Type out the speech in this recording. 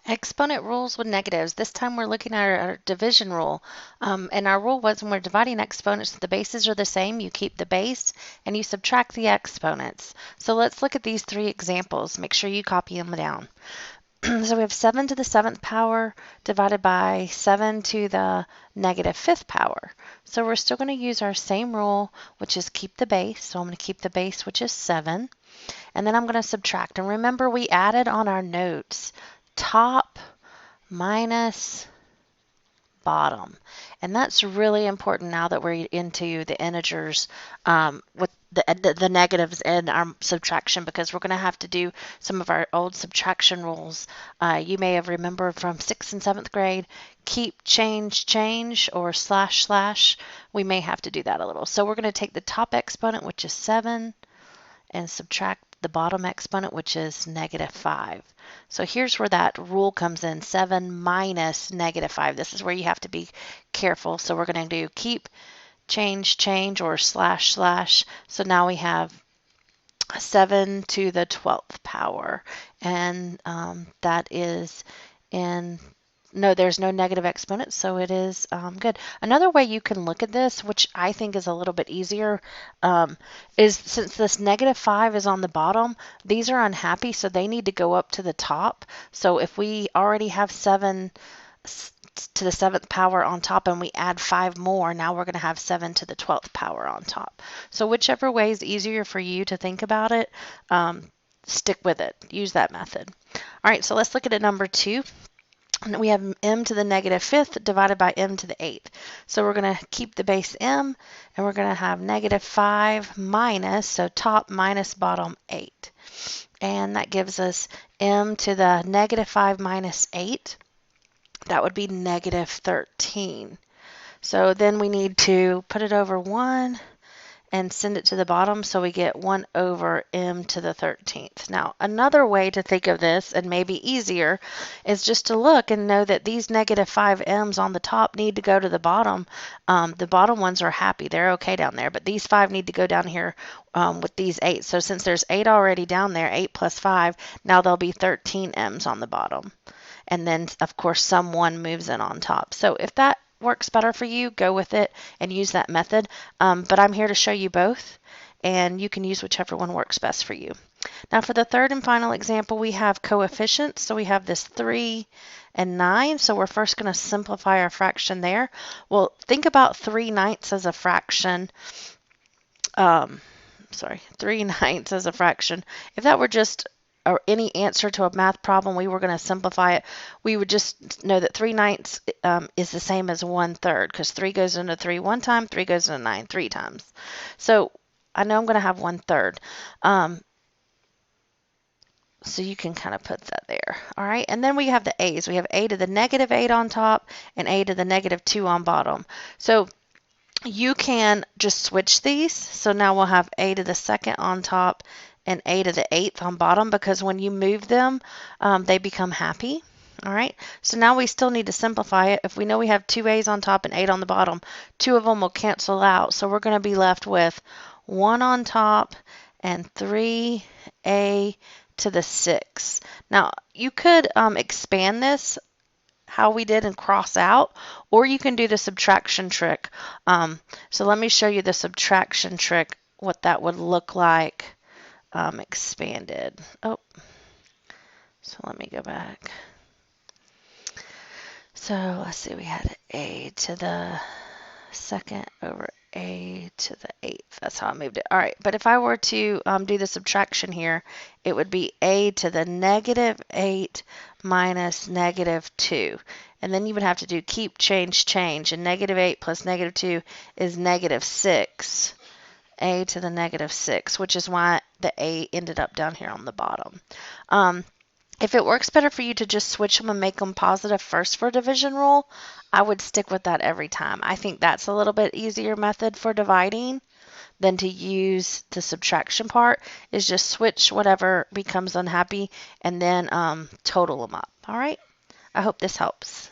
Exponent rules with negatives. This time we're looking at our division rule. And our rule was when we're dividing exponents, the bases are the same. You keep the base and you subtract the exponents. So let's look at these three examples. Make sure you copy them down. So we have 7 to the 7th power divided by 7 to the negative 5th power. So we're still going to use our same rule, which is keep the base. So I'm going to keep the base, which is 7. And then I'm going to subtract. And remember, we added on our notes top minus bottom. And that's really important now that we're into the integers with the negatives in our subtraction, because we're going to have to do some of our old subtraction rules. You may have remembered from 6th and 7th grade, keep, change, change, or slash, slash. We may have to do that a little. So we're going to take the top exponent, which is 7, and subtract the bottom exponent, which is negative 5. So here's where that rule comes in, 7 minus negative 5. This is where you have to be careful. So we're going to do keep, change, change, or slash, slash. So now we have 7 to the 12th power, and that is in no, there's no negative exponent, so it is good. Another way you can look at this, which I think is a little bit easier, is since this negative 5 is on the bottom, these are unhappy, so they need to go up to the top. So if we already have 7 to the 7th power on top and we add 5 more, now we're going to have 7 to the 12th power on top. So whichever way is easier for you to think about it, stick with it. Use that method. All right, so let's look at number 2. We have m to the negative 5th divided by m to the 8th. So we're going to keep the base m, and we're going to have negative 5 minus, so top minus bottom 8. And that gives us m to the negative 5 minus 8. That would be negative 13. So then we need to put it over 1 and send it to the bottom, so we get 1 over m to the 13th. Now, another way to think of this, and maybe easier, is just to look and know that these negative 5 m's on the top need to go to the bottom. The bottom ones are happy. They're okay down there, but these 5 need to go down here with these 8. So since there's 8 already down there, 8 plus 5, now there'll be 13 m's on the bottom. And then, of course, some 1 moves in on top. So if that works better for you, go with it and use that method. But I'm here to show you both, and you can use whichever one works best for you. Now for the third and final example, we have coefficients. So we have this 3 and 9. So we're first going to simplify our fraction there. Well, think about 3/9 as a fraction. 3/9 as a fraction. If that were just or any answer to a math problem, we were going to simplify it. We would just know that 3/9 is the same as 1/3, because 3 goes into 3 one time, 3 goes into 9 3 times. So I know I'm going to have 1/3. So you can kind of put that there. All right, and then we have the a's. We have a to the negative 8 on top and a to the negative 2 on bottom. So you can just switch these. So now we'll have a to the 2nd on top and a to the 8th on bottom, because when you move them, they become happy. All right, so now we still need to simplify it. If we know we have 2 a's on top and 8 on the bottom, 2 of them will cancel out. So we're going to be left with 1 on top and 3a to the 6. Now, you could expand this how we did and cross out, or you can do the subtraction trick. So let me show you the subtraction trick, what that would look like expanded. Oh, so let me go back. So let's see, we had a to the 2nd over a to the 8th. That's how I moved it. All right, but if I were to do the subtraction here, it would be a to the negative 8 minus negative 2. And then you would have to do keep, change, change. And negative 8 plus negative 2 is negative 6. A to the negative 6, which is why the a ended up down here on the bottom. If it works better for you to just switch them and make them positive first for division rule, I would stick with that every time. I think that's a little bit easier method for dividing than to use the subtraction part, is just switch whatever becomes unhappy and then total them up. All right, I hope this helps.